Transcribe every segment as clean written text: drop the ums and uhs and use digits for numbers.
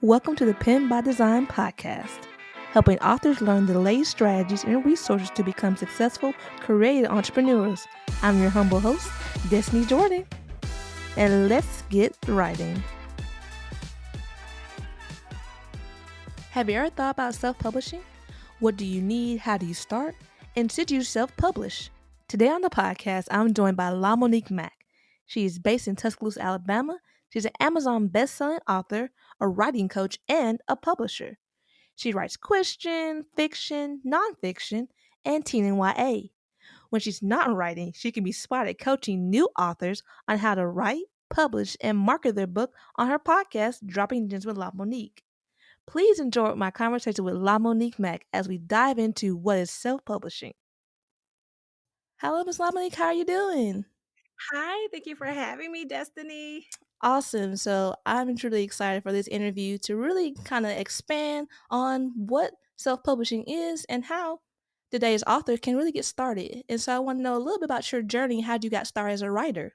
Welcome to the Pen by Design podcast, helping authors learn the latest strategies and resources to become successful creative entrepreneurs. I'm your humble host, Destiny Jordan, and let's get writing. Have you ever thought about self-publishing? What do you need? How do you start? And should you self-publish? Today on the podcast, I'm joined by Lamonique Mac. She is based in Tuscaloosa, Alabama. She's an Amazon best-selling author, a writing coach, and a publisher. She writes Christian, fiction, nonfiction, and teen and YA. When she's not writing, she can be spotted coaching new authors on how to write, publish, and market their book on her podcast, Dropping Gems with Lamonique. Please enjoy my conversation with Lamonique Mac as we dive into what is self-publishing. Hello, Miss Lamonique. How are you doing? Hi, thank you for having me, Destiny. Awesome. So I'm truly excited for this interview to really kind of expand on what self-publishing is and how today's author can really get started. And so I want to know a little bit about your journey, how you got started as a writer.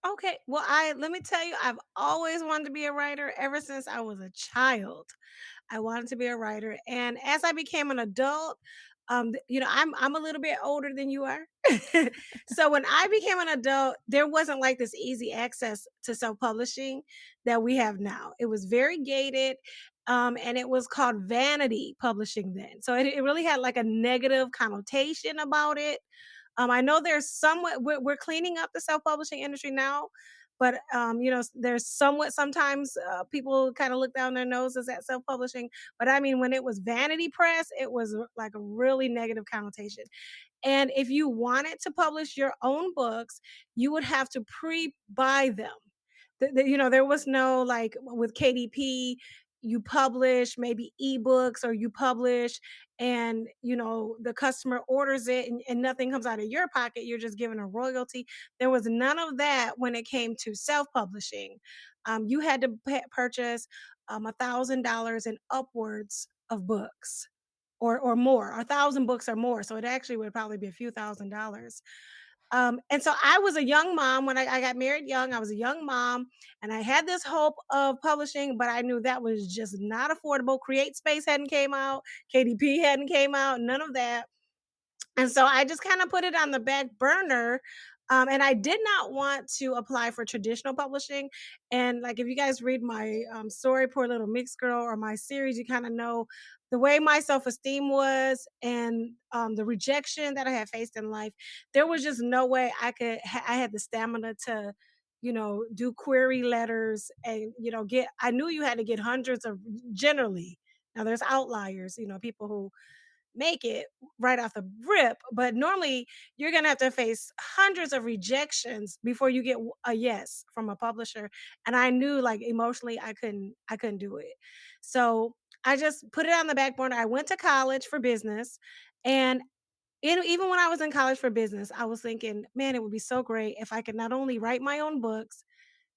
Okay, well, I let me tell you, I've always wanted to be a writer ever since I was a child. I wanted to be a writer, and as I became an adult, I'm a little bit older than you are. So when I became an adult, there wasn't like this easy access to self-publishing that we have now. It was very gated, and it was called vanity publishing then. So it really had like a negative connotation about it. I know there's somewhat we're cleaning up the self-publishing industry now, but there's somewhat sometimes people kind of look down their noses at self-publishing. But I mean, when it was vanity press, it was like a really negative connotation. And if you wanted to publish your own books, you would have to pre-buy them. There was no like with KDP, you publish maybe ebooks or you publish and the customer orders it and nothing comes out of your pocket. You're just given a royalty. There was none of that when it came to self-publishing. You had to purchase $1,000 and upwards of books or more, 1,000 books or more. So it actually would probably be a few $1,000s. And so I was a young mom when I got married young. I was a young mom and I had this hope of publishing, but I knew that was just not affordable. Create Space hadn't came out, KDP hadn't came out, none of that. And so I just kind of put it on the back burner. And I did not want to apply for traditional publishing. And like, if you guys read my story, Poor Little Mixed Girl, or my series, you kind of know the way my self esteem was and the rejection that I had faced in life. There was just no way I had the stamina to, do query letters and, I knew you had to get hundreds of generally. Now there's outliers, people who make it right off the rip, but normally you're going to have to face hundreds of rejections before you get a yes from a publisher, and I knew like emotionally I couldn't do it. So I just put it on the back burner. I went to college for business, and even when I was in college for business, I was thinking, man, it would be so great if I could not only write my own books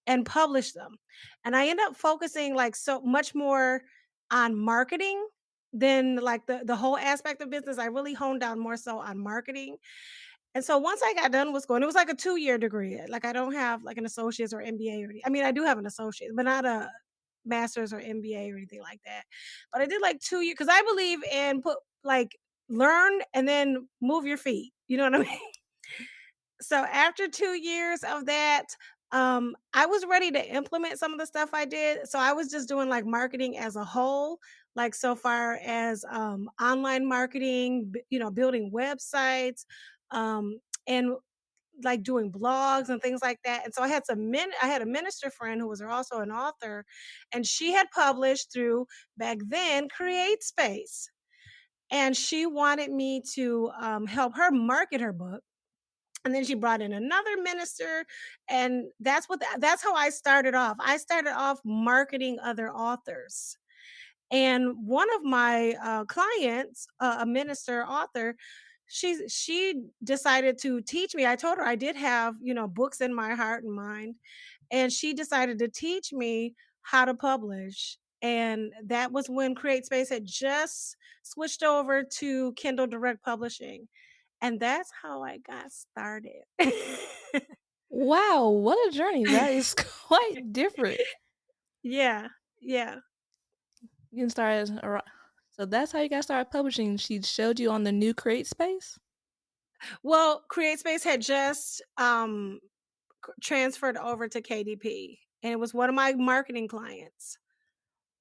and publish them. And I end up focusing like so much more on marketing than like the whole aspect of business. I really honed down more so on marketing. And so once I got done with school, and it was like a 2-year degree. Like I don't have like an associate's or MBA or I mean, I do have an associate, but not a master's or MBA or anything like that. But I did like 2 years because I believe in put like learn and then move your feet. You know what I mean? So after 2 years of that, I was ready to implement some of the stuff I did. So I was just doing like marketing as a whole, like so far as online marketing, building websites, and like doing blogs and things like that. And so I had a minister friend who was also an author, and she had published through back then Create Space. And she wanted me to help her market her book, and then she brought in another minister, and that's how I started off. I started off marketing other authors. And one of my clients, a minister author, she decided to teach me. I told her I did have, books in my heart and mind, and she decided to teach me how to publish. And that was when Create Space had just switched over to Kindle Direct Publishing, and that's how I got started. Wow, what a journey. That is quite different. Yeah, yeah. You can start as a so that's how you got started publishing. She showed you on the new Create Space? Well, CreateSpace had just, transferred over to KDP, and it was one of my marketing clients.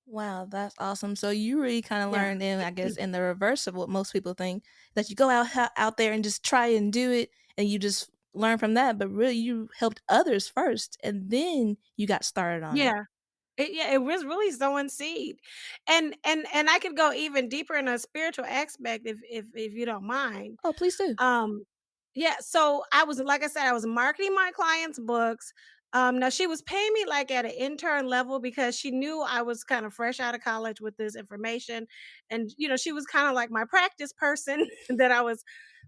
Wow, that's awesome. So you really kinda Yeah. learned in, I guess, in the reverse of what most people think, that you go out there and just try and do it, and you just learn from that, but really you helped others first, and then you got started on it. Yeah. It was really sowing seed. And I could go even deeper in a spiritual aspect if you don't mind. Oh, please do. Um, yeah, so I was like I said, I was marketing my clients' books. Now she was paying me like at an intern level because she knew I was kind of fresh out of college with this information. And she was kind of like my practice person that I was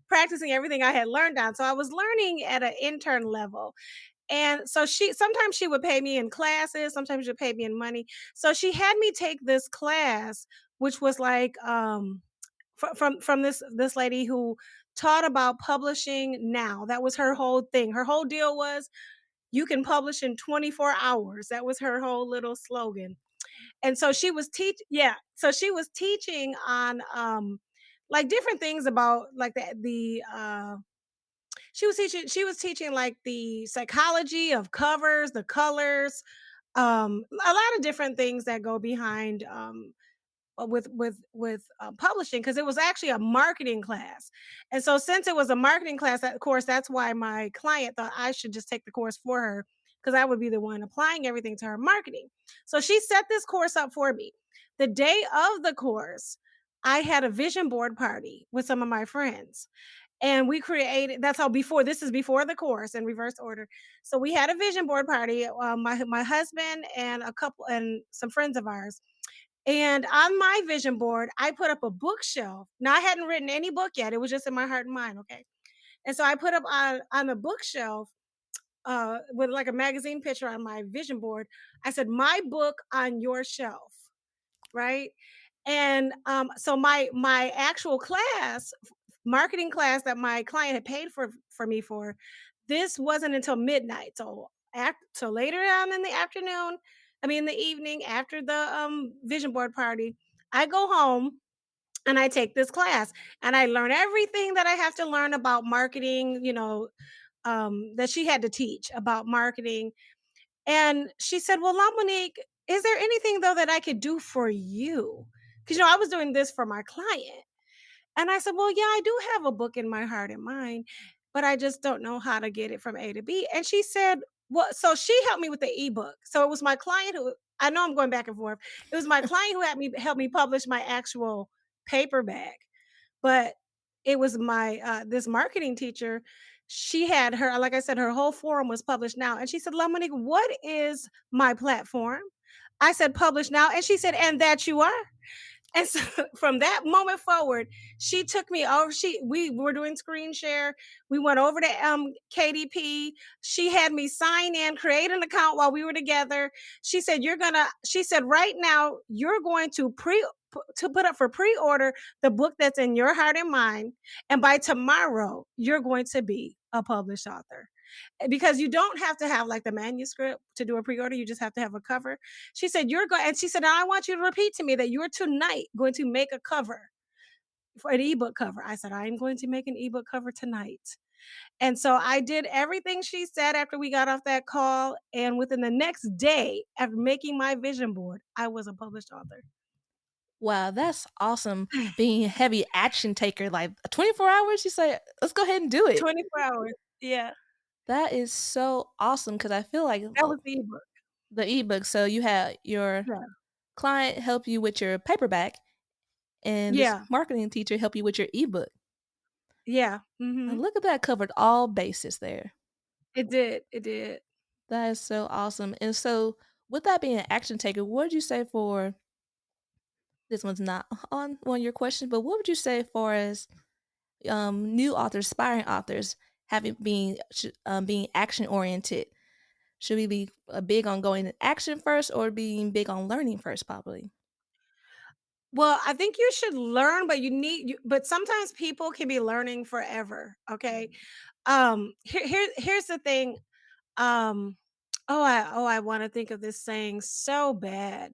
practicing everything I had learned on. So I was learning at an intern level. And so she sometimes she would pay me in classes, sometimes she would pay me in money. So she had me take this class, which was like from this lady who taught about publishing now. That was her whole thing. Her whole deal was you can publish in 24 hours. That was her whole little slogan. And so she was so she was teaching on like different things about like the she was teaching like the psychology of covers, the colors, a lot of different things that go behind with publishing because it was actually a marketing class. And so since it was a marketing class, of course, that's why my client thought I should just take the course for her because I would be the one applying everything to her marketing. So she set this course up for me. The day of the course, I had a vision board party with some of my friends. And we created that's how before this is before the course in reverse order. So we had a vision board party, my husband and a couple and some friends of ours. And on my vision board, I put up a bookshelf. Now I hadn't written any book yet. It was just in my heart and mind, okay? And so I put up on the bookshelf with like a magazine picture on my vision board. I said, "My book on your shelf." Right? And so my actual class, marketing class that my client had paid for me for, this wasn't until midnight. So later on in the afternoon, I mean in the evening after the vision board party, I go home and I take this class and I learn everything that I have to learn about marketing, that she had to teach about marketing. And she said, "Well, Monique, is there anything though that I could do for you?" Because I was doing this for my client. And I said, "Well, yeah, I do have a book in my heart and mind, but I just don't know how to get it from A to B." And she said, "Well," so she helped me with the ebook. So it was my client who I know I'm going back and forth. It was my client who had me help me publish my actual paperback. But it was my this marketing teacher, she had her like I said, her whole forum was published now. And she said, "Lamonique, what is my platform?" I said, "Publish now." And she said, "And that you are?" And so from that moment forward, she took me over. We were doing screen share. We went over to KDP. She had me sign in, create an account while we were together. She said, "Right now, you're going to put up for pre-order the book that's in your heart and mind. And by tomorrow, you're going to be a published author." Because you don't have to have like the manuscript to do a pre-order. You just have to have a cover. She said, "You're going," and she said, "I want you to repeat to me that you're tonight going to make a cover for an ebook cover." I said, "I'm going to make an ebook cover tonight." And so I did everything she said after we got off that call. And within the next day, after making my vision board, I was a published author. Wow, that's awesome being a heavy action taker, like, 24 hours? You say, "Let's go ahead and do it." 24 hours. Yeah. That is so awesome because I feel like, That was the ebook. the ebook, so you had your Yeah. client help you with your paperback, and this Yeah. marketing teacher help you with your ebook. Yeah. Now Hmm. look at that, covered all bases there. It did. It did. That is so awesome. And so, with that being an action taker, what would you say for this one's not on one of your questions, but what would you say for as new authors, aspiring authors, being action oriented? Should we be big on going in action first, or being big on learning first? Probably. Well, I think you should learn, but but sometimes people can be learning forever. Okay. Here's the thing. Um, I want to think of this saying so bad.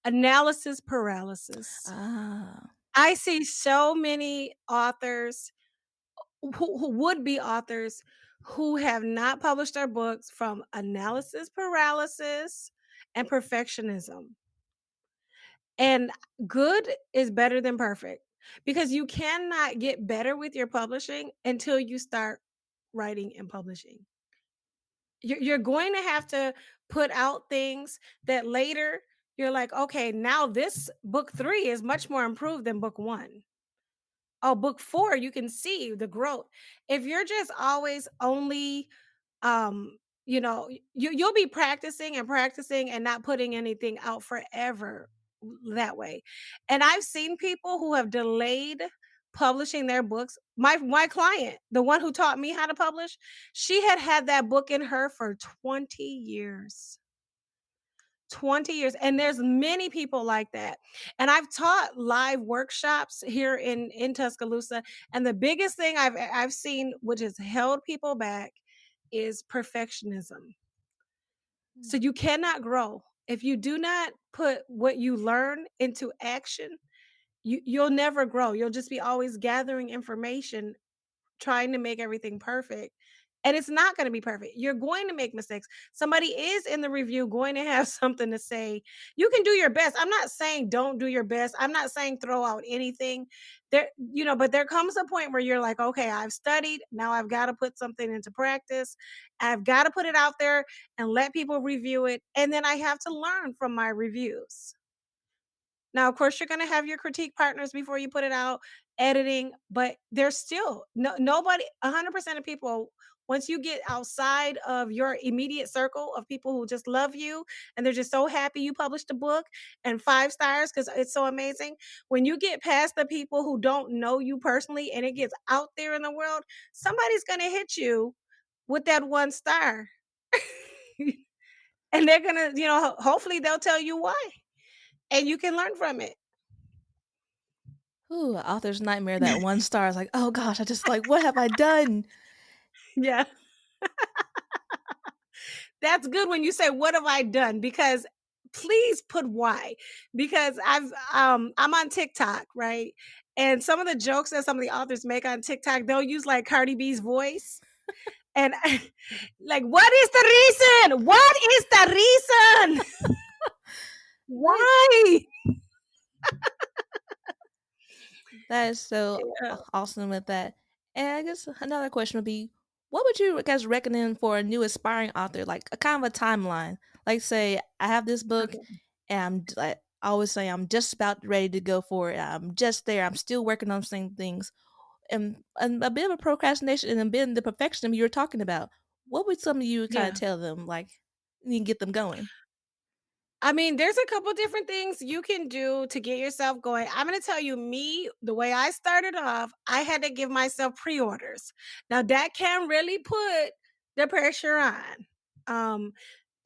Analysis paralysis. Ah. I see so many authors who would be authors who have not published their books from analysis paralysis and perfectionism. And good is better than perfect because you cannot get better with your publishing until you start writing and publishing. You're going to have to put out things that later you're like, okay, now this book three is much more improved than book one. Oh, book four, you can see the growth. If you're just always only um you'll be practicing and practicing and not putting anything out forever that way. And I've seen people who have delayed publishing their books. My client, the one who taught me how to publish, she had had that book in her for 20 years. 20 years, and there's many people like that. And I've taught live workshops here in Tuscaloosa, and the biggest thing I've seen which has held people back is perfectionism. So Mm. you cannot grow if you do not put what you learn into action. You'll never grow. You'll just be always gathering information, trying to make everything perfect. And it's not going to be perfect. You're going to make mistakes. Somebody is in the review going to have something to say. You can do your best. I'm not saying don't do your best. I'm not saying throw out anything. But there comes a point where you're like, okay, I've studied. Now I've got to put something into practice. I've got to put it out there and let people review it. And then I have to learn from my reviews. Now, of course, you're gonna have your critique partners before you put it out, editing, but there's still nobody 100% of people, once you get outside of your immediate circle of people who just love you and they're just so happy you published a book and 5 stars because it's so amazing. When you get past the people who don't know you personally and it gets out there in the world, somebody's gonna hit you with that 1 star. And they're gonna, hopefully they'll tell you why, and you can learn from it. Ooh, author's nightmare, that 1 star is like, "Oh gosh, I just like, what have I done?" Yeah. That's good when you say, "What have I done?" Because please put why. Because I'm on TikTok, right? And some of the jokes that some of the authors make on TikTok, they'll use like Cardi B's voice. And like, what is the reason? What is the reason? That Why? that is so Yeah. awesome with that. And I guess another question would be, what would you guys recommend for a new aspiring author? Like, a kind of a timeline. Like, say, I have this book, Okay. and like, I always say I'm just about ready to go for it. I'm just there. I'm still working on the same things. And a bit of a procrastination and a bit of the perfectionism you were talking about. What would some of you kind of Yeah. tell them, like, you can get them going? I mean, there's a couple different things you can do to get yourself going. I'm going to tell you, me, the way I started off, I had to give myself pre orders. Now, that can really put the pressure on. Um,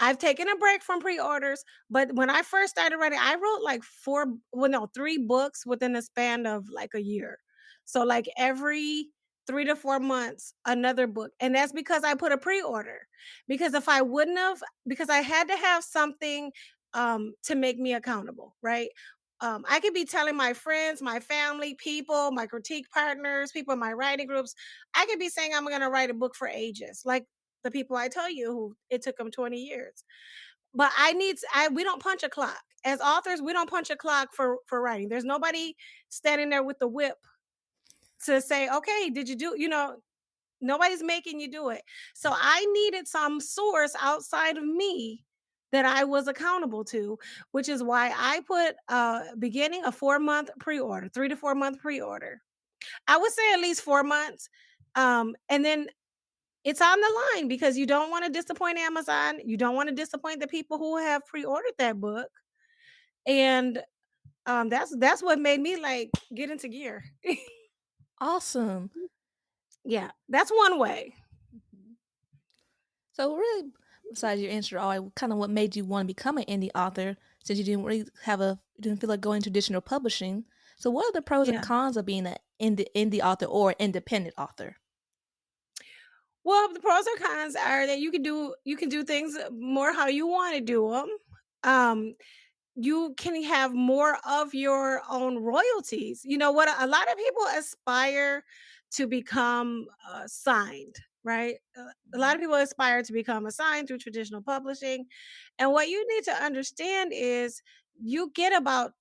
I've taken a break from pre-orders, but when I first started writing, I wrote like 4 well, no, 3 books within a span of like a year. So like every 3 to 4 months, another book. And that's because I put a pre-order. Because if I wouldn't have because I had to have something to make me accountable, right? I could be telling my friends, my family, people, my critique partners, people in my writing groups, I could be saying I'm going to write a book for ages. Like the people I tell you who it took them 20 years. But we don't punch a clock. As authors, we don't punch a clock for writing. There's nobody standing there with the whip to say, "Okay, did you do?" Nobody's making you do it. So I needed some source outside of me that I was accountable to, which is why I put beginning a 4-month pre-order, 3 to 4-month pre-order. I would say at least 4 months. And then it's on the line because you don't wanna disappoint Amazon, you don't wanna disappoint the people who have pre-ordered that book, and, that's what made me, like, get into gear. Awesome. Yeah, that's one way. Mhm. So really, besides your answer, all kind of what made you want to become an indie author, since you didn't feel like going traditional publishing. So what are the pros and Yeah. cons of being an indie author or independent author? Well, the pros or cons are that you can do things more how you wanna do them. Um, you can have more of your own royalties. You know what? A lot of people aspire to become signed, right? A lot of Mhm. people aspire to become assigned through traditional publishing. And what you need to understand is you get about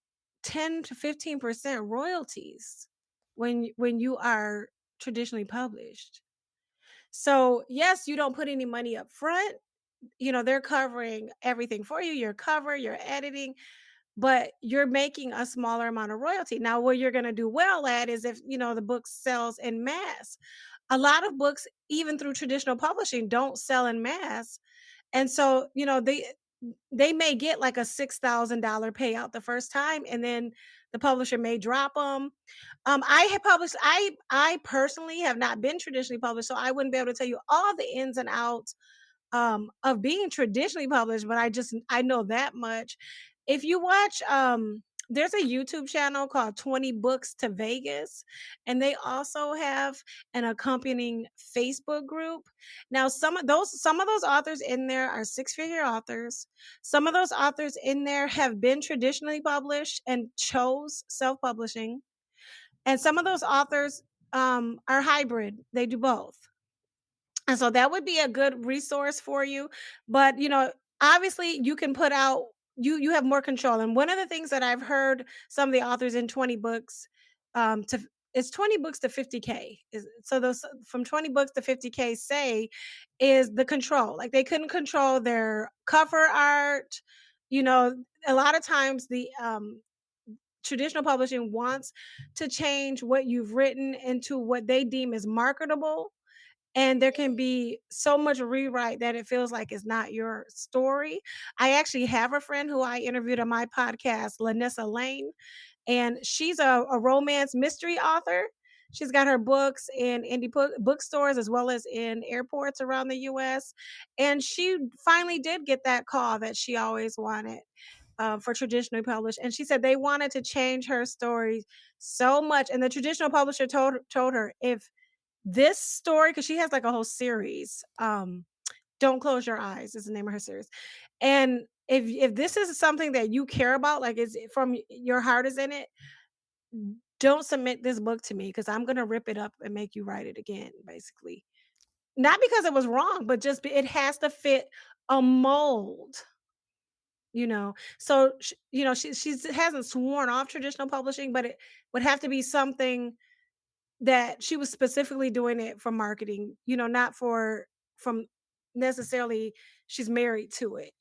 10 to 15% royalties when you are traditionally published. So, yes, you don't put any money up front. You know, they're covering everything for you, your cover, your editing, but you're making a smaller amount of royalty. Now, where you're going to do well at is if, the book sells in mass. A lot of books, even through traditional publishing, don't sell in mass. And so, they may get like a $6,000 payout the first time, and then the publisher may drop them. I have published. I personally have not been traditionally published, so I wouldn't be able to tell you all the ins and outs of being traditionally published, but I know that much. If you watch, there's a YouTube channel called 20 Books to Vegas, and they also have an accompanying Facebook group. Now, some of those authors in there are six-figure authors. Some of those authors in there have been traditionally published and chose self-publishing. And some of those authors are hybrid. They do both. And so that would be a good resource for you. But, obviously you can put out you have more control. And one of the things that I've heard some of the authors in 20 books to it's 20 books to 50K. So those from 20 books to 50K say is the control. Like they couldn't control their cover art. You know, a lot of times the traditional publishing wants to change what you've written into what they deem as marketable, and there can be so much rewrite that it feels like it's not your story. I actually have a friend who I interviewed on my podcast, Lanessa Lane, and she's a romance mystery author. She's got her books in indie bookstores as well as in airports around the US. And she finally did get that call that she always wanted for traditionally published. And she said they wanted to change her story so much. And the traditional publisher told her, if this story, because she has like a whole series, Don't Close Your Eyes is the name of her series. And if this is something that you care about, like is from your heart is in it, don't submit this book to me because I'm gonna rip it up and make you write it again, basically. Not because it was wrong, but just it has to fit a mold, you know. So she hasn't sworn off traditional publishing, but it would have to be something that she was specifically doing it for marketing, not from necessarily she's married to it,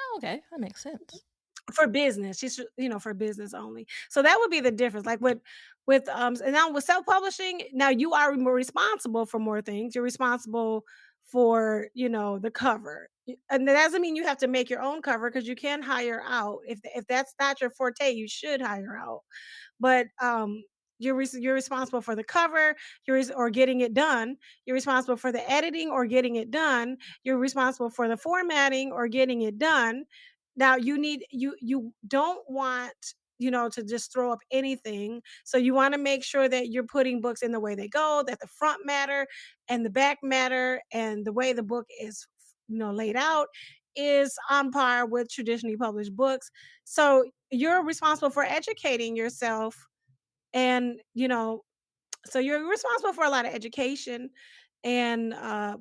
Oh, okay, that makes sense. for business. She's, for business only. So that would be the difference. Like with and now with self-publishing, now you are more responsible for more things. You're responsible for, the cover. And that doesn't mean you have to make your own cover because you can hire out. If that's not your forte, you should hire out. But you're responsible for the cover, or getting it done. You're responsible for the editing or getting it done. You're responsible for the formatting or getting it done. Now you don't want, to just throw up anything. So you want to make sure that you're putting books in the way they go, that the front matter and the back matter, and the way the book is, laid out is on par with traditionally published books. So you're responsible for educating yourself, and so you're responsible for a lot of education. And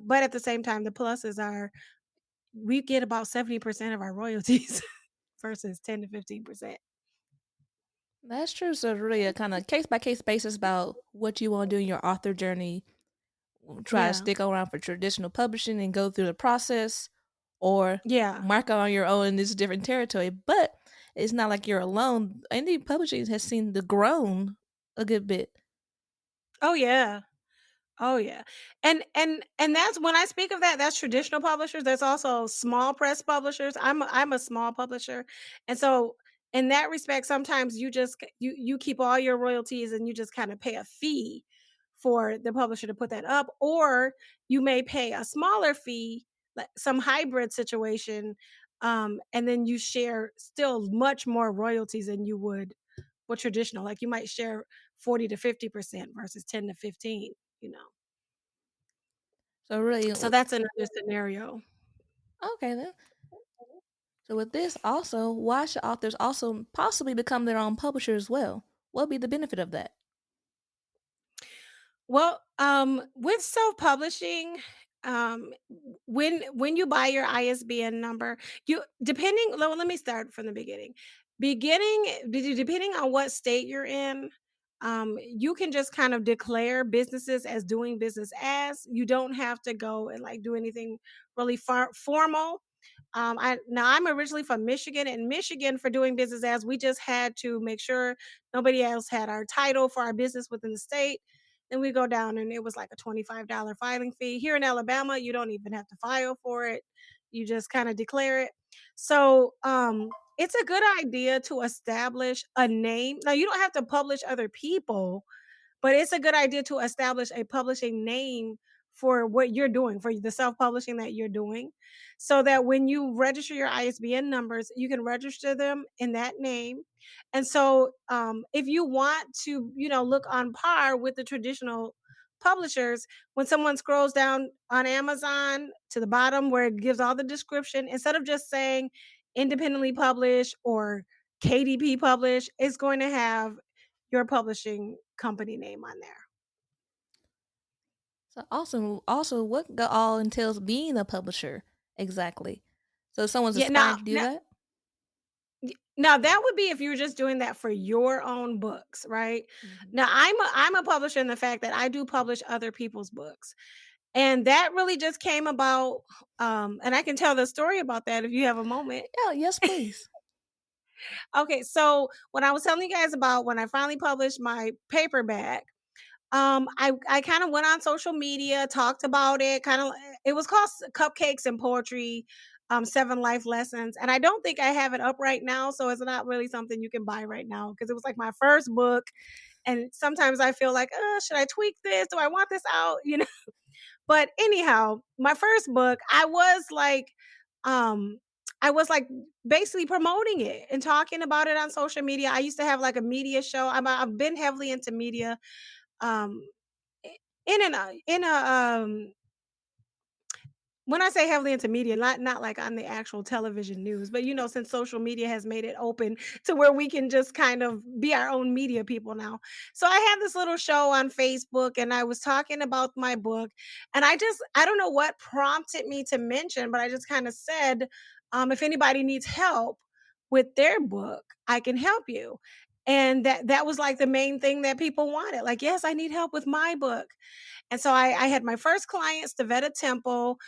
but at the same time, the pluses are we get about 70% of our royalties versus 10 to 15%. That's true. So it's really a kind of case by case basis about what you want to do in your author journey. Try to Yeah. stick around for traditional publishing and go through the process, or Yeah. mark out on your own in this different territory. But it's not like you're alone. Indie publishing has seen the grown a good bit. Oh yeah. Oh yeah. And that's when I speak of that, that's traditional publishers. There's also small press publishers. I'm a small publisher. And so in that respect, sometimes you keep all your royalties and you just kind of pay a fee for the publisher to put that up, or you may pay a smaller fee, like some hybrid situation, and then you share still much more royalties than you would with traditional. Like you might share 40 to 50% versus 10 to 15. So really, So that's another scenario. okay then. So with this also, why should authors also possibly become their own publisher as well? What would be the benefit of that? Well, with self-publishing, when you buy your ISBN number, you depending let me start from the beginning. Depending on what state you're in, you can just kind of declare businesses as doing business as. You don't have to go and like do anything really formal. I'm originally from Michigan, and Michigan, for doing business as, we just had to make sure nobody else had our title for our business within the state. Then we go down, and it was like a $25 filing fee. Here in Alabama, you don't even have to file for it. You just kind of declare it. So it's a good idea to establish a name. Now you don't have to publish other people, but it's a good idea to establish a publishing name for what you're doing, for the self-publishing that you're doing, so that when you register your ISBN numbers, you can register them in that name. And so, if you want to, look on par with the traditional publishers, when someone scrolls down on Amazon to the bottom where it gives all the description, instead of just saying independently published or KDP published, it's going to have your publishing company name on there. So also what all entails being a publisher exactly? So if someone's Yeah, aspiring to do that? now that would be if you're just doing that for your own books, right? Mhm. Now I'm a publisher in the fact that I do publish other people's books. And that really just came about, and I can tell the story about that if you have a moment. Yeah, yes, please. Okay, so when I was telling you guys about when I finally published my paperback, I kind of went on social media, talked about it, it was called Cupcakes and Poetry, 7 life lessons. And I don't think I have it up right now, so it's not really something you can buy right now because it was like my first book. And sometimes I feel like, should I tweak this? Do I want this out? But anyhow, my first book, um, I was like basically promoting it and talking about it on social media. I used to have like a media show. I've been heavily into media, um, I in a, when I say heavily into media, not like on the actual television news, but, since social media has made it open to where we can just kind of be our own media people now. So I had this little show on Facebook, and I was talking about my book, and I don't know what prompted me to mention, but I just kinda said, "If anybody needs help with their book, I can help you." And that was, like, the main thing that people wanted, like, "Yes, I need help with my book." And so I had my first client, Stavetta Temple.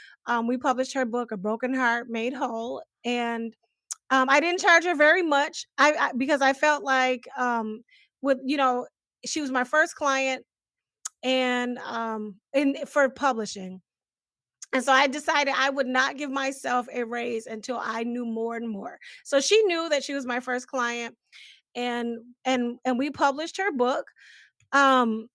We published her book, A Broken Heart Made Whole. And I didn't charge her very much, because I felt like, with, she was my first client, and for publishing. And so I decided I would not give myself a raise until I knew more and more. So she knew that she was my first client, and we published her book. Um,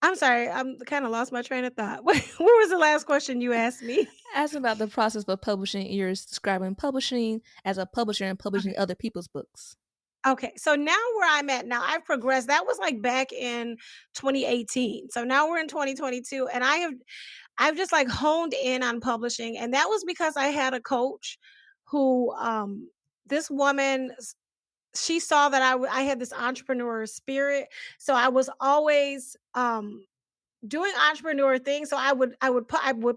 I'm sorry, I'm kinda lost my train of thought. What was the last question you asked me? Ask about the process of publishing. You're describing publishing as a publisher and publishing Okay. other people's books. Okay, so now where I'm at now, I've progressed. That was, like, back in 2018. So now we're in 2022, and I've just, like, honed in on publishing, and that was because I had a coach who, this woman, she saw that I had this entrepreneur spirit, so I was always, doing entrepreneur things. So I would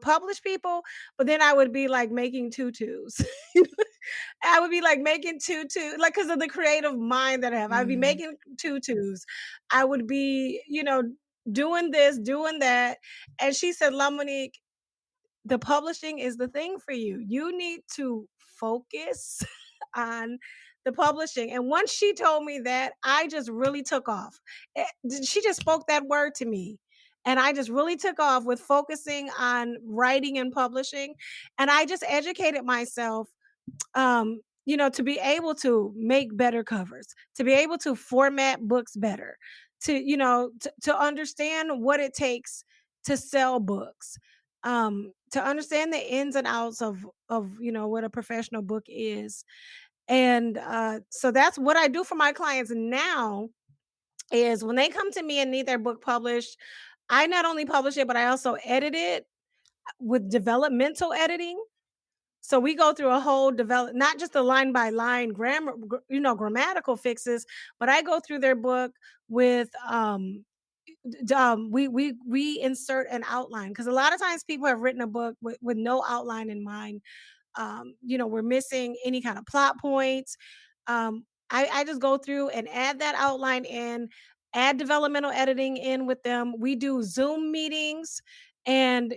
publish people, but then I would be like making tutus. I would be like making tutu, like, because of the creative mind that I have. I'd be Mhm. making tutus. I would be, doing this, doing that. And she said, "Lamonique, the publishing is the thing for you. You need to focus on the publishing." And once she told me that, I just really took off. She just spoke that word to me. And I just really took off with focusing on writing and publishing. And I just educated myself, to be able to make better covers, to be able to format books better, to understand what it takes to sell books, to understand the ins and outs of what a professional book is. And so that's what I do for my clients now, is when they come to me and need their book published, I not only publish it, but I also edit it with developmental editing. So we go through a whole develop, not just the line by line grammar, grammatical fixes, but I go through their book with we insert an outline, because a lot of times people have written a book with no outline in mind. We're missing any kind of plot points. I just go through and add that outline in, add developmental editing in with them. We do Zoom meetings, and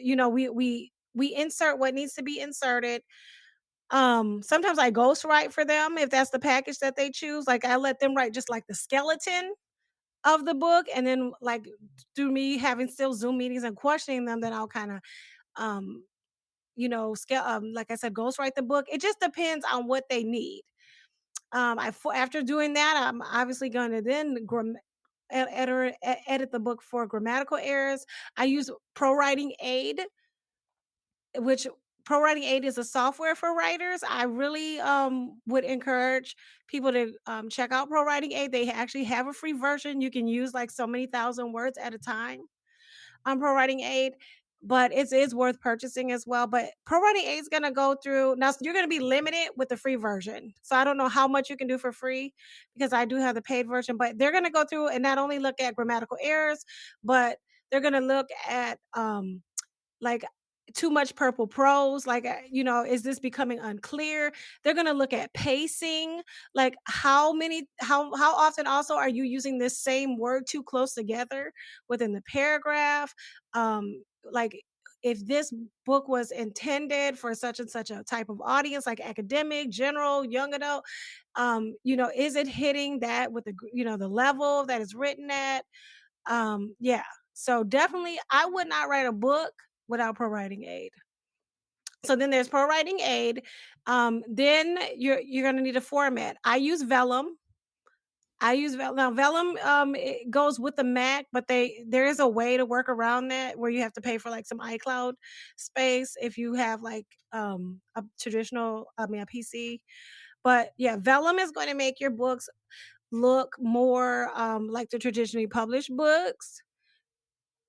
we insert what needs to be inserted. Sometimes I ghostwrite for them if that's the package that they choose. Like, I let them write just like the skeleton of the book, and then, like, through me having still Zoom meetings and questioning them, then I'll kind of um scale, like I said, ghostwrite the book. It just depends on what they need. After doing that, I'm obviously going to then edit the book for grammatical errors. I use Pro Writing Aid, which Pro Writing Aid is a software for writers. I really would encourage people to check out Pro Writing Aid. They actually have a free version. You can use like so many thousand words at a time on Pro Writing Aid, but it's worth purchasing as well. But Pro Writing Aid is gonna go through now. You're gonna be limited with the free version, so I don't know how much you can do for free, because I do have the paid version. But they're gonna go through and not only look at grammatical errors, but they're gonna look at like too much purple prose, like, is this becoming unclear? They're going to look at pacing, like how often also are you using this same word too close together within the paragraph. Like, if this book was intended for such and such a type of audience, like academic, general, young adult, is it hitting that with the level that is written at? Yeah. So definitely I would not write a book without Pro Writing Aid. So then there's Pro Writing Aid. Then you're gonna need a format. I use Vellum. Now Vellum, it goes with the Mac, but there is a way to work around that where you have to pay for like some iCloud space if you have like a traditional, a PC. But yeah, Vellum is going to make your books look more like the traditionally published books.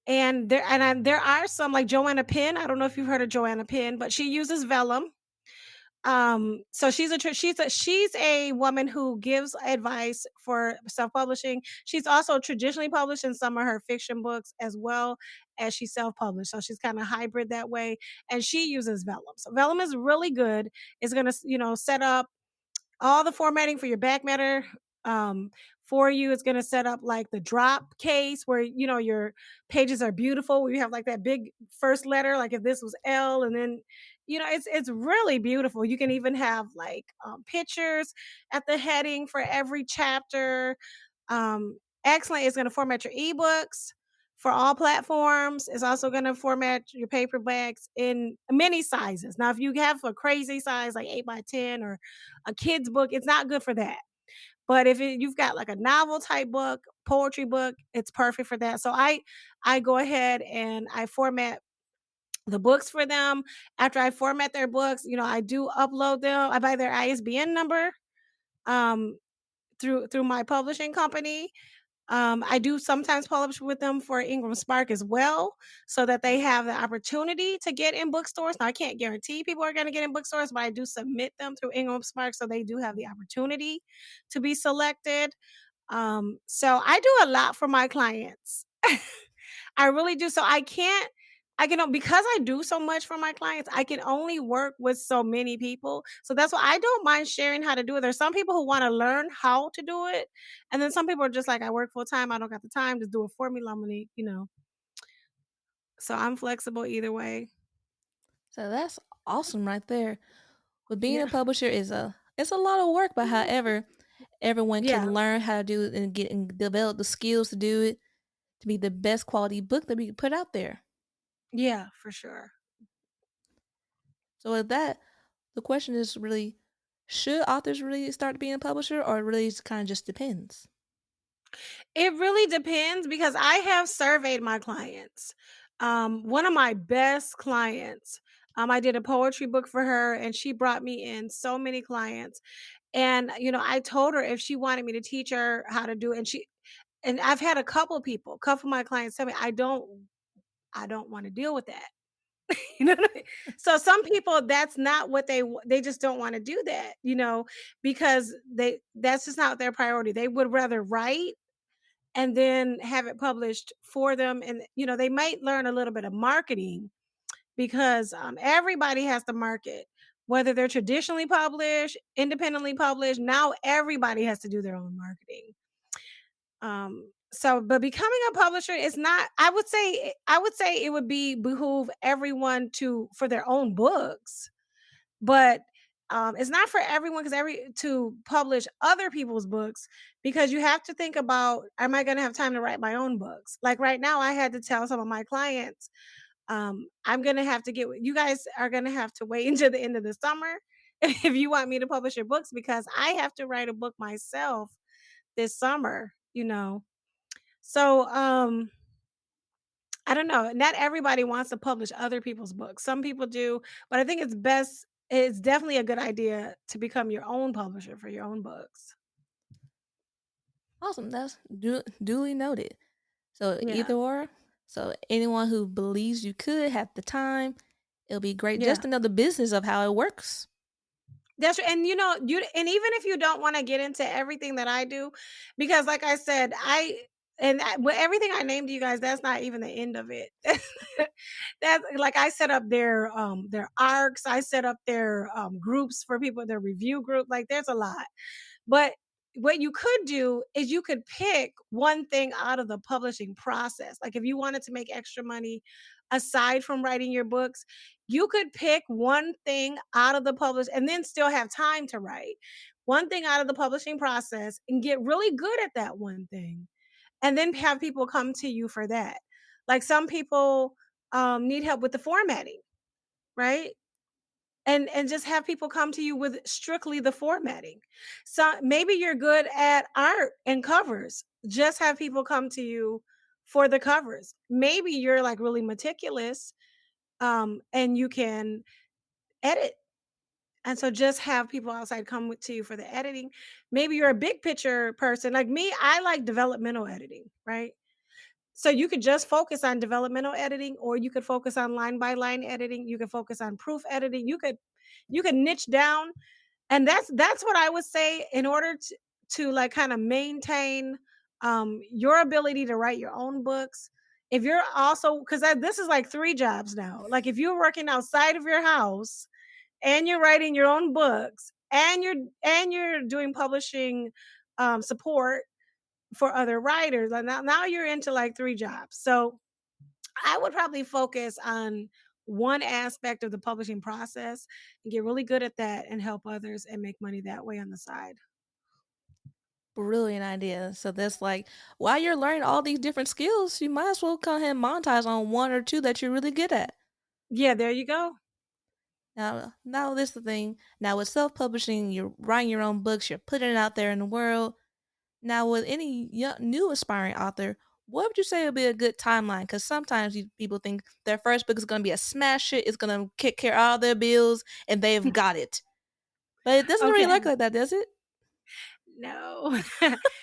There are some like Joanna Penn. I don't know if you've heard of Joanna Penn, but she uses Vellum. So she's a woman who gives advice for self-publishing. She's also traditionally published in some of her fiction books, as well as she's self-published. So she's kind of hybrid that way, and she uses Vellum. So Vellum is really good. It's gonna set up all the formatting for your back matter um, for you. It's going to set up like the drop case where your pages are beautiful, where you have like that big first letter, like if this was L, and then it's really beautiful. You can even have like pictures at the heading for every chapter. Excellent. It's going to format your ebooks for all platforms. It's also going to format your paperbacks in many sizes. Now, if you have a crazy size like 8 by 10 or a kid's book, it's not good for that. But if you've got like a novel type book, poetry book, it's perfect for that. So I go ahead and I format the books for them. After I format their books, I do upload them. I buy their ISBN number um, through my publishing company. I do sometimes publish with them for Ingram Spark as well, so that they have the opportunity to get in bookstores. Now, I can't guarantee people are going to get in bookstores, but I do submit them through Ingram Spark, so they do have the opportunity to be selected. So I do a lot for my clients. I really do. So I can because I do so much for my clients, I can only work with so many people. So that's why I don't mind sharing how to do it. There's some people who want to learn how to do it. And then some people are just like, I work full time. I don't got the time. Just do it for me, Lamonique. So I'm flexible either way. So that's awesome right there. But being a Yeah. publisher it's a lot of work, but however, everyone Yeah. can learn how to do it and get and develop the skills to do it to be the best quality book that we can put out there. Yeah, for sure. So with that, the question is really, should authors really start being a publisher, or it really kind of just depends? It really depends, because I have surveyed my clients. One of my best clients, I did a poetry book for her, and she brought me in so many clients. And I told her if she wanted me to teach her how to do it, and I've had a couple of my clients tell me, I don't want to deal with that. You know what I mean? So some people, that's not what they just don't wanna do that, because that's just not their priority. They would rather write and then have it published for them, and, they might learn a little bit of marketing because, everybody has to market, whether they're traditionally published, independently published, now everybody has to do their own marketing. But becoming a publisher is not, I would say it would be behoove everyone to for their own books, but it's not for everyone because every to publish other people's books, because you have to think about, am I going to have time to write my own books? Like right now, I had to tell some of my clients, I'm going to have to get, you guys are going to have to wait until the end of the summer if you want me to publish your books, because I have to write a book myself this summer. So, I don't know. Not everybody wants to publish other people's books. Some people do, but I think it's definitely a good idea to become your own publisher for your own books. Awesome. That's duly noted. So Yeah. either or. So anyone who believes you could have the time, it'll be great just Yeah. to know the business of how it works. That's and and even if you don't want to get into everything that I do, because like I said, with everything I named to you guys, that's not even the end of it. That's like I set up their arcs, I set up their groups for people, their review group. Like there's a lot. But what you could do is you could pick one thing out of the publishing process. Like if you wanted to make extra money aside from writing your books, you could pick one thing out of the publish and then still have time to write. One thing out of the publishing process and get really good at that one thing. And then have people come to you for that. Like some people need help with the formatting, right? And just have people come to you with strictly the formatting. So maybe you're good at art and covers. Just have people come to you for the covers. Maybe you're like really meticulous, and you can edit. And so just have people outside come to you for the editing. Maybe you're a big picture person. Like me, I like developmental editing, right? So you could just focus on developmental editing, or you could focus on line by line editing. You could focus on proof editing. You could niche down, and that's what I would say in order to like kind of maintain your ability to write your own books. If you're also, because this is like three jobs now. Like if you're working outside of your house and you're writing your own books and you're doing publishing support for other writers, and now you're into like three jobs. So I would probably focus on one aspect of the publishing process and get really good at that and help others and make money that way on the side. Brilliant idea. So that's like while you're learning all these different skills, you might as well go ahead and monetize on one or two that you're really good at. Yeah, there you go. Now this is the thing. Now with self-publishing, you're writing your own books, you're putting it out there in the world. Now with any new aspiring author, what would you say would be a good timeline? Because sometimes people think their first book is going to be a smash hit, it's going to kick care of all their bills, and they've got it. But it doesn't really Okay. work like that, does it? No.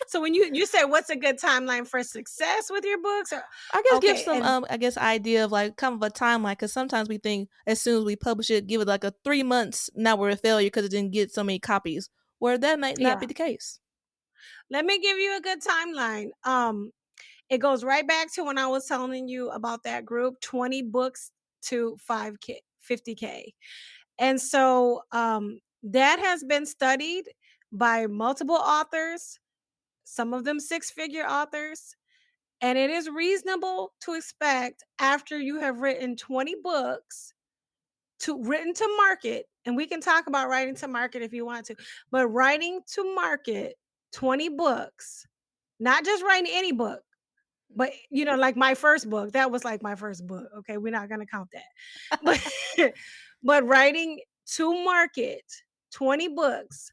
So when you say what's a good timeline for success with your books, or I guess give okay, some and I guess idea of like kind of a timeline because sometimes we think as soon as we publish it, give it like a 3 months. Now we're a failure because it didn't get so many copies. Where that might not be yeah, the case. let me give you a good timeline. It goes right back to when I was telling you about that group, 20 books to 5K, 50K. And so that has been studied by multiple authors, some of them six-figure authors. And it is reasonable to expect after you have written 20 books to written to market, and we can talk about writing to market if you want to, but writing to market 20 books, not just writing any book, but like my first book, that was like my first book. Okay, we're not gonna count that. But but writing to market 20 books,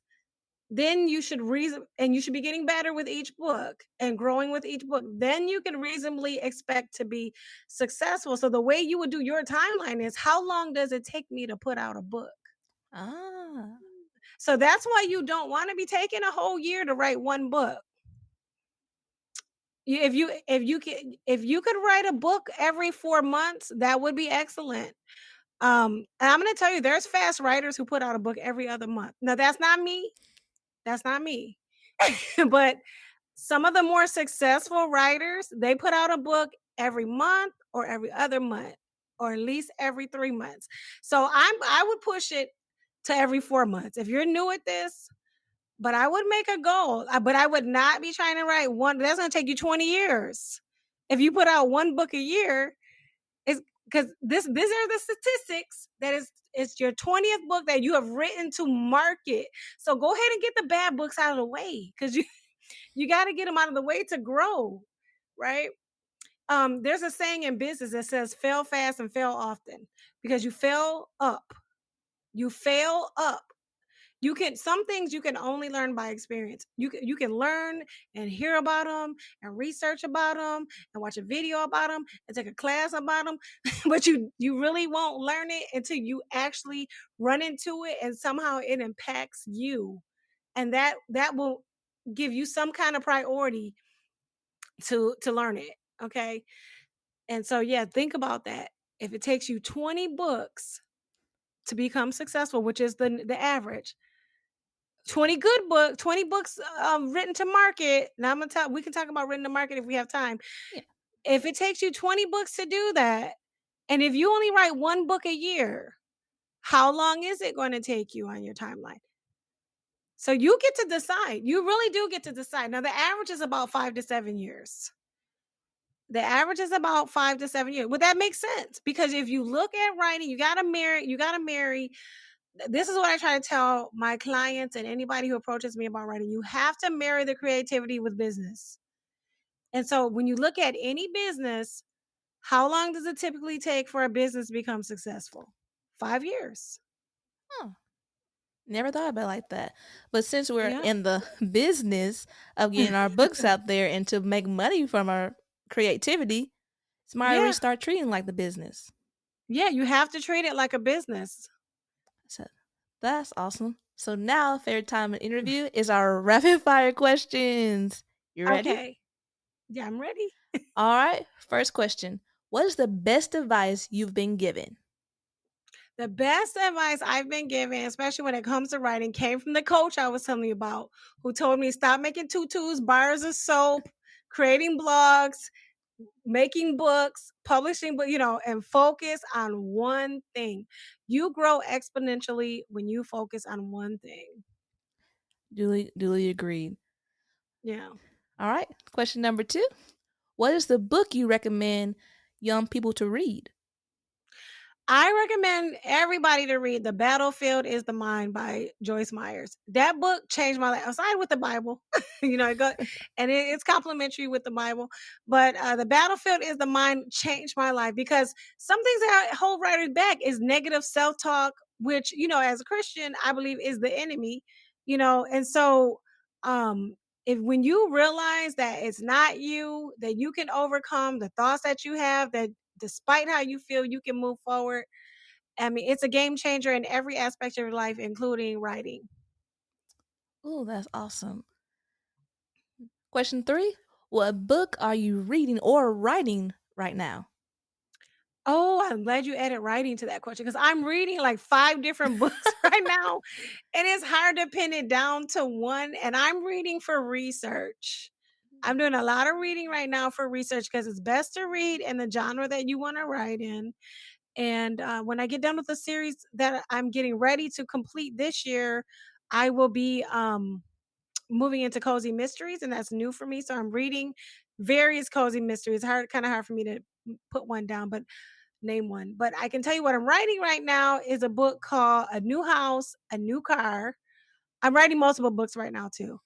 then you should reason and you should be getting better with each book and growing with each book. Then you can reasonably expect to be successful. So the way you would do your timeline is, how long does it take me to put out a book? Ah, So that's why you don't want to be taking a whole year to write one book. if you could write a book every 4 months, that would be excellent. And I'm gonna tell you, there's fast writers who put out a book every other month. Now, that's not me. That's not me. But some of the more successful writers, they put out a book every month or every other month, or at least every 3 months. So I would push it to every 4 months. If you're new at this, but I would make a goal, but I would not be trying to write one that's gonna take you 20 years. If you put out 1 book a year, it's because these are the statistics that it's your 20th book that you have written to market. So go ahead and get the bad books out of the way, because you gotta get them out of the way to grow, right? There's a saying in business that says fail fast and fail often, because you fail up. You fail up. You can some things you can only learn by experience. You can learn and hear about them and research about them and watch a video about them and take a class about them, but you really won't learn it until you actually run into it and somehow it impacts you. And that will give you some kind of priority to learn it, okay? And so yeah, think about that. If it takes you 20 books to become successful, which is the average, 20 books, written to market. Now I'm gonna tell we can talk about written to market if we have time. Yeah. If it takes you 20 books to do that, and if you only write 1 book a year, how long is it gonna take you on your timeline? So you get to decide. You really do get to decide. Now the average is about 5 to 7 years. The average is about 5 to 7 years. Well, that makes sense, because if you look at writing, you gotta marry. This is what I try to tell my clients and anybody who approaches me about writing. You have to marry the creativity with business. And so when you look at any business, how long does it typically take for a business to become successful? 5 years. Huh. Never thought about it like that. But since we're Yeah. in the business of getting our books out there and to make money from our creativity, it's smarter we Yeah. start treating like the business. Yeah. You have to treat it like a business. So that's awesome. So now, favorite time in interview is our rapid fire questions. You ready? Okay. Yeah, I'm ready. All right. First question: what is the best advice you've been given? The best advice I've been given, especially when it comes to writing, came from the coach I was telling you about, who told me stop making tutus, bars of soap, creating blogs, making books, publishing, but and focus on one thing. You grow exponentially when you focus on one thing. Duly agreed. Yeah. All right. Question number two: what is the book you recommend young people to read? I recommend everybody to read The Battlefield is the Mind by Joyce Myers. That book changed my life. Aside with the Bible, it got and it's complementary with the Bible. But The Battlefield is the Mind changed my life, because some things that hold writers back is negative self-talk, which, as a Christian, I believe is the enemy, and so if when you realize that it's not you, that you can overcome the thoughts that you have, that despite how you feel, you can move forward. I mean, it's a game changer in every aspect of your life, including writing. Oh, that's awesome. Question three: what book are you reading or writing right now? Oh, I'm glad you added writing to that question, because I'm reading like 5 different books right now, and it's hard to pin it down to one. And I'm reading for research. I'm doing a lot of reading right now for research, because it's best to read in the genre that you want to write in. And when I get done with the series that I'm getting ready to complete this year, I will be moving into cozy mysteries, and that's new for me. So I'm reading various cozy mysteries. Kind of hard for me to put one down, but name one. But I can tell you what I'm writing right now is a book called A New House, A New Car. I'm writing multiple books right now too.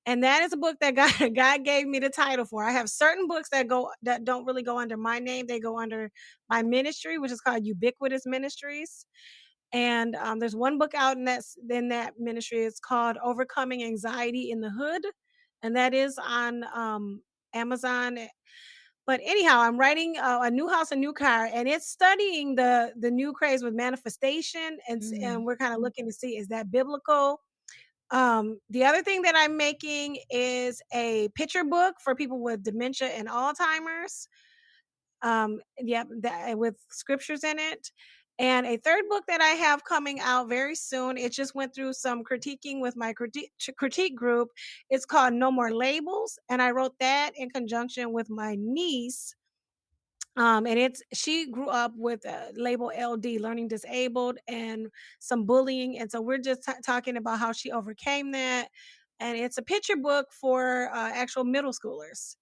And that is a book that God, God gave me the title for. I have certain books that don't really go under my name. They go under my ministry, which is called Ubiquitous Ministries. And there's one book out in that ministry. It's called Overcoming Anxiety in the Hood, and that is on Amazon. But anyhow, I'm writing A New House, A New Car, and it's studying the new craze with manifestation, and Mm. we're kind of looking to see, is that biblical? The other thing that I'm making is a picture book for people with dementia and Alzheimer's. Yep, that with scriptures in it. And a third book that I have coming out very soon. It just went through some critiquing with my critique group. It's called No More Labels, and I wrote that in conjunction with my niece. And it's she grew up with label LD, learning disabled, and some bullying, and so we're just talking about how she overcame that. And it's a picture book for actual middle schoolers.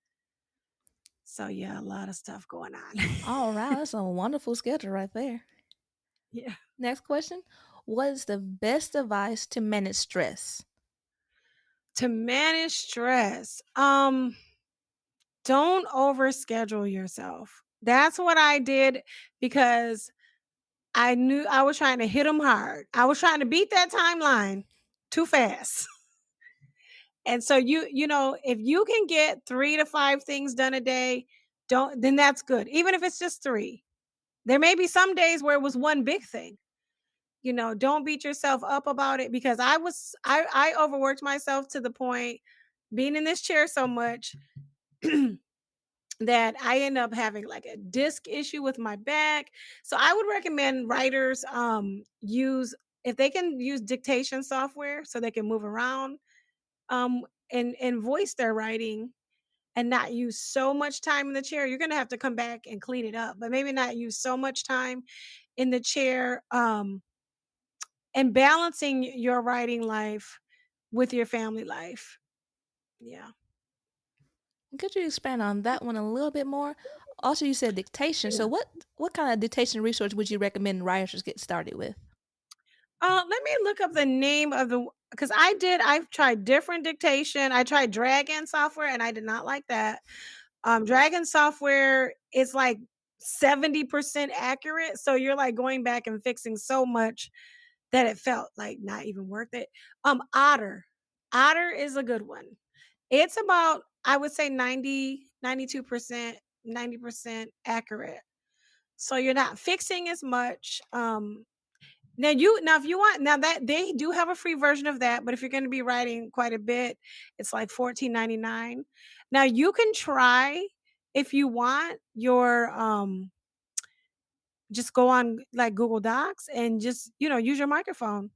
So yeah, a lot of stuff going on. All right, that's a wonderful schedule right there. Yeah. Next question. What is the best advice to manage stress? To manage stress, don't overschedule yourself. That's what I did because I knew I was trying to hit them hard. I was trying to beat that timeline too fast. And so if you can get 3 to 5 things done a day, don't then that's good. Even if it's just 3. There may be some days where it was one big thing. Don't beat yourself up about it because I overworked myself to the point being in this chair so much that I end up having like a disc issue with my back. So I would recommend writers use if they can use dictation software so they can move around um and voice their writing and not use so much time in the chair. You're going to have to come back and clean it up, but maybe not use so much time in the chair and balancing your writing life with your family life. Yeah. Could you expand on that one a little bit more? Also, you said dictation. So, what kind of dictation resource would you recommend writers get started with? Let me look up the name of the because I've tried different dictation. I tried Dragon software and I did not like that. Dragon software is like 70% accurate. So you're like going back and fixing so much that it felt like not even worth it. Otter. Otter is a good one. It's about, I would say 92%, 90% accurate. So you're not fixing as much. Now if you want now that they do have a free version of that, but if you're going to be writing quite a bit, it's like 14.99. Now you can try if you want your just go on like Google Docs and just, use your microphone.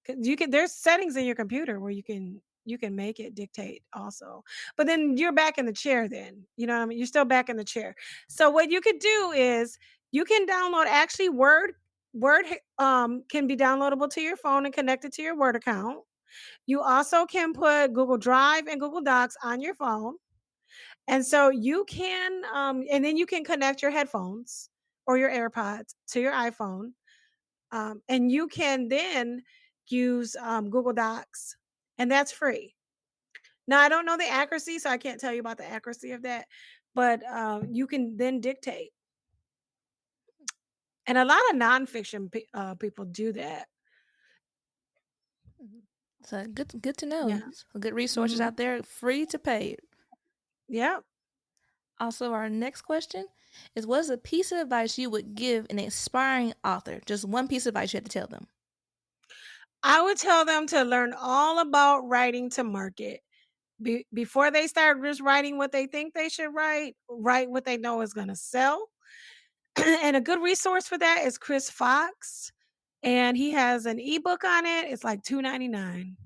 'Cause you can there's settings in your computer where you can make it dictate also. But then you're back in the chair then. You know what I mean? You're still back in the chair. So what you could do is you can download actually Word can be downloadable to your phone and connected to your Word account. You also can put Google Drive and Google Docs on your phone. And so you can, and then you can connect your headphones or your AirPods to your iPhone. And you can then use Google Docs, and that's free. Now, I don't know the accuracy, so I can't tell you about the accuracy of that, but you can then dictate. And a lot of nonfiction people do that. Mhm. So good to know. Yeah. So good resources Hmm. out there, free to pay. Yeah. Also, our next question is: what is a piece of advice you would give an aspiring author? Just one piece of advice you had to tell them. I would tell them to learn all about writing to market. Before they start just writing what they think they should write what they know is going to sell. And a good resource for that is Chris Fox, and he has an ebook on it. It's like 2.99.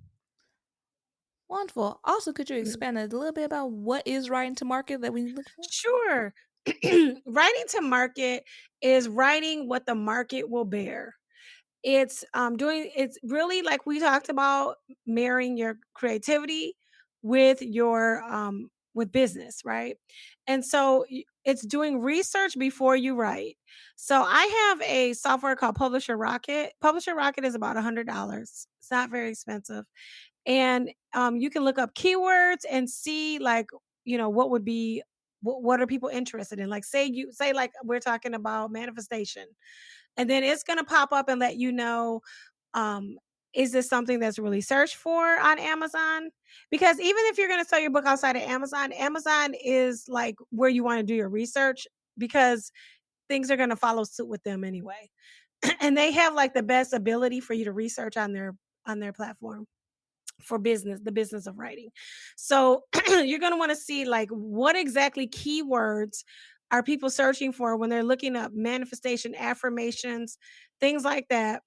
Wonderful. Also, could you Mm. expand a little bit about what is writing to market that we look for? Sure. Writing to market is writing what the market will bear. It's really like we talked about marrying your creativity with business, right? And so it's doing research before you write. So I have a software called Publisher Rocket. Publisher Rocket is about $100. It's not very expensive. And you can look up keywords and see like, what would be what are people interested in? Like say like we're talking about manifestation, and then it's going to pop up and let you know, um, is this something that's really searched for on Amazon? Because even if you're going to sell your book outside of Amazon, Amazon is like where you want to do your research because things are going to follow suit with them anyway. And they have like the best ability for you to research on their platform. for business, the business of writing. So you're going to want to see like what exactly keywords are people searching for when they're looking up manifestation, affirmations, things like that.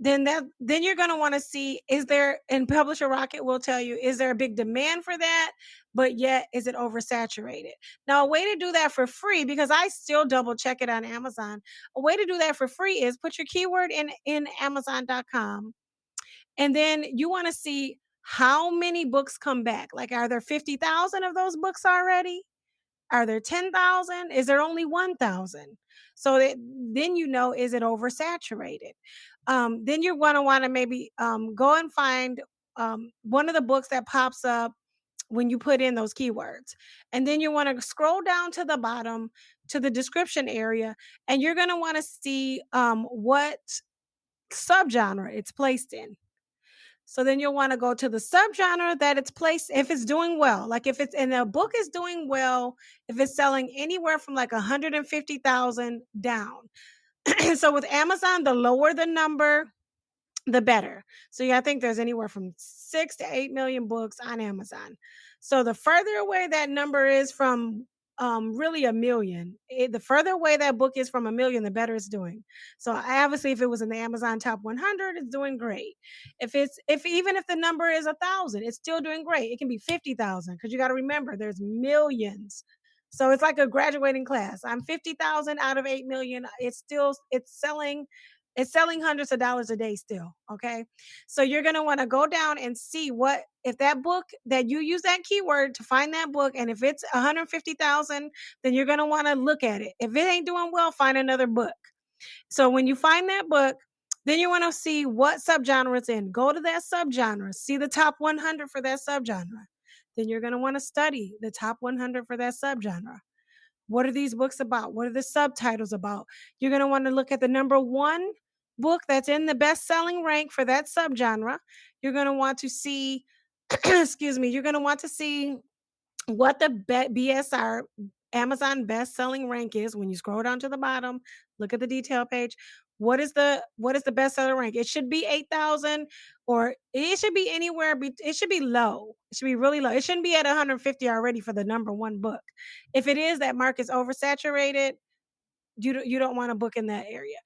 Then you're going to want to see, is there, and Publisher Rocket will tell you, is there a big demand for that, but yet is it oversaturated? Now a way to do that for free, because I still double check it on Amazon, a way to do that for free is put your keyword in Amazon.com, and then you want to see how many books come back. Like, are there 50,000 of those books already? Are there 10,000? Is there only 1,000? So that then you know, is it oversaturated? Then you're going to want to maybe go and find one of the books that pops up when you put in those keywords. And then you want to scroll down to the bottom to the description area, and you're going to want to see what subgenre it's placed in. So then you'll want to go to the subgenre that it's placed, if it's doing well. Like if it's, and the book is doing well, if it's selling anywhere from like 150,000 down. So with Amazon, the lower the number, the better. So yeah, I think there's anywhere from 6 to 8 million books on Amazon. So the further away that number is from really a million, the further away that book is from a million, the better it's doing. So obviously if it was in the Amazon top 100, it's doing great. If even if the number is 1,000, it's still doing great. It can be 50,000, because you got to remember there's millions. So it's like a graduating class. I'm 50,000 out of 8 million. It's selling hundreds of dollars a day still. Okay. So you're going to want to go down and see what, if that book that you use that keyword to find that book, and if it's 150,000, then you're going to want to look at it. If it ain't doing well, find another book. So when you find that book, then you want to see what subgenre it's in. Go to that subgenre, see the top 100 for that subgenre. Then you're going to want to study the top 100 for that subgenre. What are these books about? What are the subtitles about? You're going to want to look at the number one book that's in the best selling rank for that subgenre. You're going to want to see, excuse me, you're going to want to see what the BSR, Amazon best selling rank is. When you scroll down to the bottom, look at the detail page. What is the best seller rank? It should be 8,000, or it should be anywhere. It should be low. It should be really low. It shouldn't be at 150 already for the number one book. If it is, that market's oversaturated. You don't want to book in that area.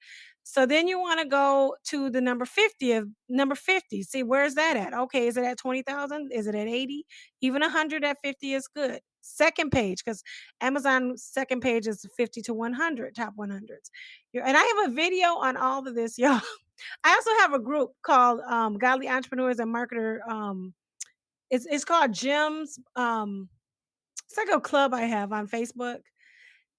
So then you want to go to the number 50. See, where's that at? Okay, is it at 20,000? Is it at 80? Even 100 at 50 is good. Second page, because Amazon second page is 50 to 100, top 100s. And I have a video on all of this, y'all. I also have a group called Godly Entrepreneurs and Marketer. It's called Gems. It's like a club I have on Facebook,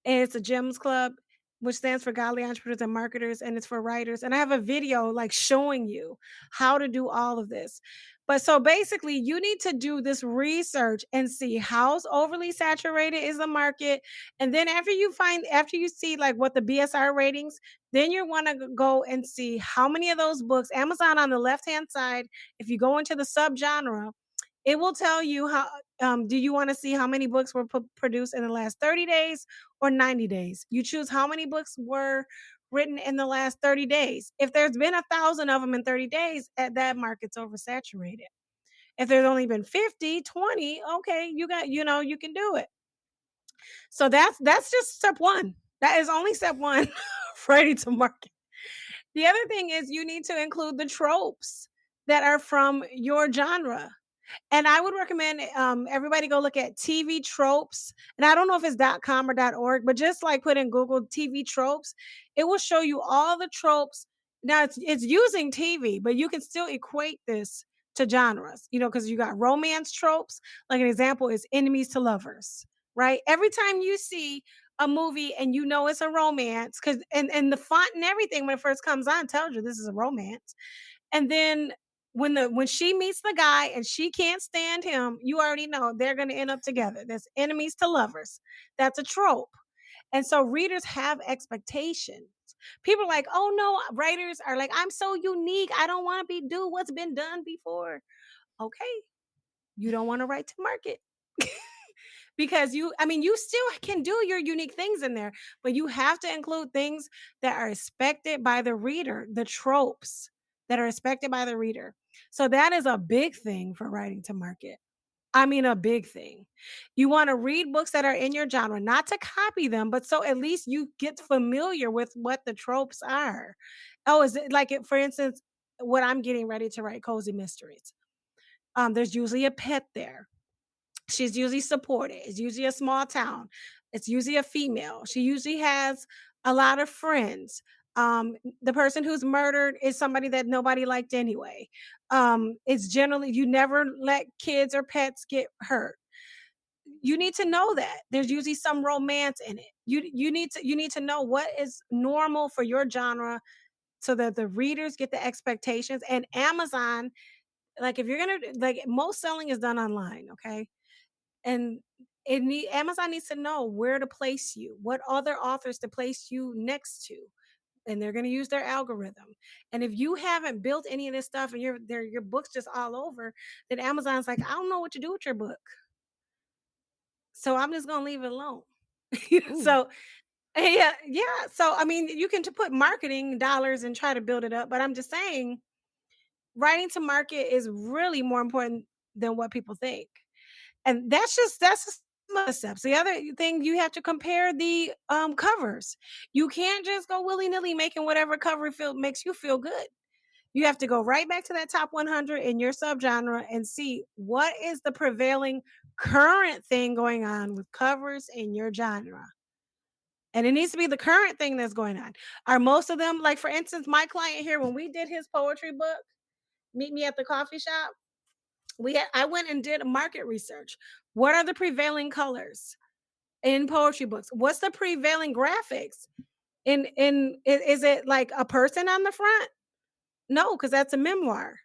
and it's a GEMS Club, which stands for Godly Entrepreneurs and Marketers, and it's for writers. And I have a video like showing you how to do all of this. But so basically, you need to do this research and see how's overly saturated is the market. And then after you see like what the BSR ratings, then you want to go and see how many of those books, Amazon on the left hand side, if you go into the subgenre, it will tell you how, do you want to see how many books were produced in the last 30 days or 90 days? You choose how many books were written in the last 30 days. If there's been 1,000 of them in 30 days, at that market's oversaturated. If there's only been 50, 20, okay, you can do it. So that's just step one. That is only step one. Ready to market. The other thing is you need to include the tropes that are from your genre. And I would recommend everybody go look at TV tropes. And I don't know if it's .com or .org, but just like put in Google TV tropes, it will show you all the tropes. Now it's using TV, but you can still equate this to genres, because you got romance tropes. Like an example is enemies to lovers, right? Every time you see a movie and it's a romance, because and the font and everything when it first comes on tells you this is a romance. And then when she meets the guy and she can't stand him, you already know they're going to end up together. There's enemies to lovers. That's a trope. And so readers have expectations. People are like, oh no, writers are like, I'm so unique. I don't want to do what's been done before. Okay. You don't want to write to market. Because you still can do your unique things in there, but you have to include things that are expected by the reader, the tropes that are expected by the reader. So that is a big thing for writing to market. I mean, a big thing. You wanna read books that are in your genre, not to copy them, but so at least you get familiar with what the tropes are. Oh, is it like, for instance, what I'm getting ready to write, cozy mysteries. There's usually a pet there. She's usually supported. It's usually a small town. It's usually a female. She usually has a lot of friends. The person who's murdered is somebody that nobody liked anyway. It's generally you never let kids or pets get hurt. You need to know that. There's usually some romance in it. You need to know what is normal for your genre so that the readers get the expectations. And Amazon, like if you're gonna like most selling is done online, okay? And Amazon needs to know where to place you, what other authors to place you next to, and they're gonna use their algorithm. And if you haven't built any of this stuff and your book's just all over, then Amazon's like, I don't know what to do with your book. So I'm just gonna leave it alone. Ooh. So yeah, yeah. So I mean, you can to put marketing dollars and try to build it up, but I'm just saying, writing to market is really more important than what people think. And that's just some of the steps. The other thing, you have to compare the covers. You can't just go willy-nilly making whatever cover feel makes you feel good. You have to go right back to that top 100 in your subgenre and see what is the prevailing current thing going on with covers in your genre. And it needs to be the current thing that's going on. Are most of them, like for instance, my client here, when we did his poetry book, Meet Me at the Coffee Shop, I went and did a market research. What are the prevailing colors in poetry books? What's the prevailing graphics? Is it like a person on the front? No, because that's a memoir.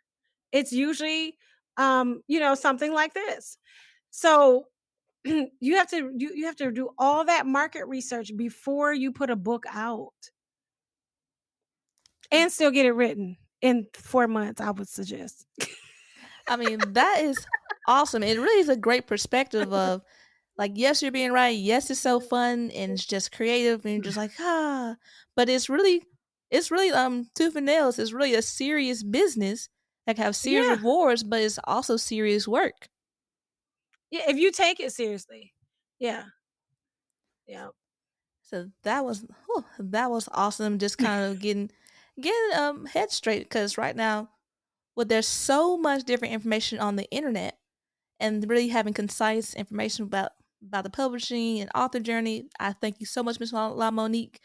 It's usually something like this. So you have to do all that market research before you put a book out and still get it written in 4 months, I would suggest. I mean, that is awesome. It really is a great perspective of like, yes, you're being right. Yes, it's so fun and it's just creative and you're just like, ah. But it's really tooth and nails. It's really a serious business that can have serious Yeah. rewards, but it's also serious work. Yeah, if you take it seriously. Yeah. Yeah. So that was awesome. Just kind of getting head straight because right now, well, there's so much different information on the internet, and really having concise information about the publishing and author journey. I thank you so much, Miss La Monique.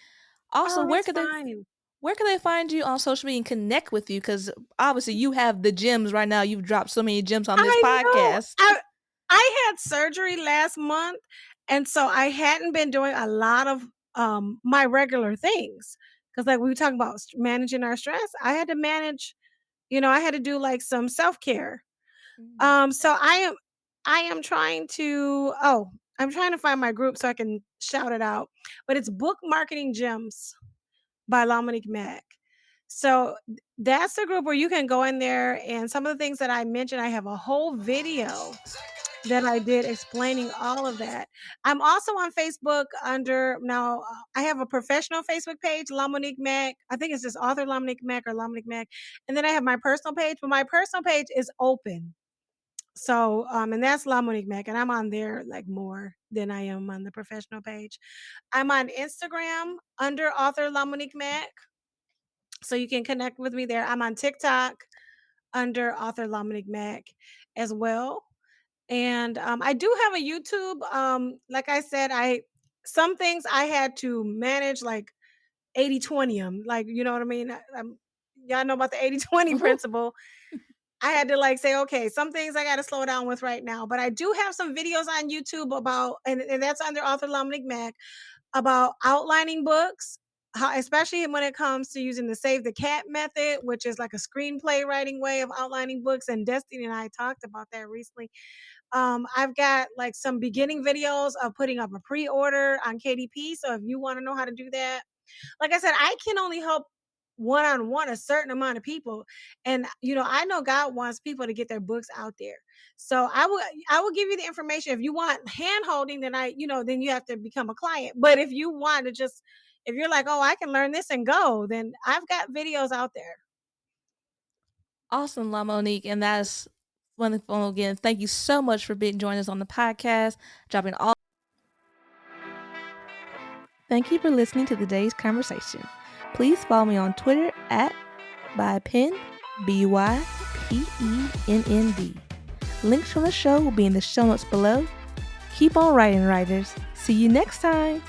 Also, Oh, where it's could they fine. where can they find you on social media and connect with you? Because obviously you have the gems right now. You've dropped so many gems on this I know. podcast. I had surgery last month, and so I hadn't been doing a lot of my regular things. Cause like we were talking about managing our stress, I had to manage, I had to do like some self-care. Mm. So I am trying to I'm trying to find my group so I can shout it out. But it's Book Marketing Gems by Lamonique Mac. So that's the group where you can go in there, and some of the things that I mentioned, I have a whole video that I did explaining all of that. I'm also on Facebook under now. I have a professional Facebook page, Lamonique Mac. I think it's just author Lamonique Mac or Lamonique Mac, and then I have my personal page. But my personal page is open, so and that's Lamonique Mac, and I'm on there like more than I am on the professional page. I'm on Instagram under author Lamonique Mac, so you can connect with me there. I'm on TikTok under author Lamonique Mac as well. And I do have a YouTube. Like I said, I some things I had to manage like 80/20 them. Like, you know what I mean? Y'all know about the 80/20 Woo. principle. I had to like say, okay, some things I got to slow down with right now. But I do have some videos on YouTube about, and that's under author Lamonique Mac, about outlining books, especially when it comes to using the Save the Cat method, which is like a screenplay writing way of outlining books. And Destiny and I talked about that recently. I've got like some beginning videos of putting up a pre-order on KDP. So if you want to know how to do that, like I said, I can only help one on one a certain amount of people. And I know God wants people to get their books out there. So I will give you the information. If you want hand holding, then then you have to become a client. But if you want to just if you're like, oh, I can learn this and go, then I've got videos out there. Awesome, La Monique. And that's wonderful. Again, thank you so much for being joining us on the podcast, dropping all. Thank you for listening to today's conversation. Please follow me on Twitter at bypen, BYPENND. Links from the show will be in the show notes below. Keep on writing, writers. See you next time.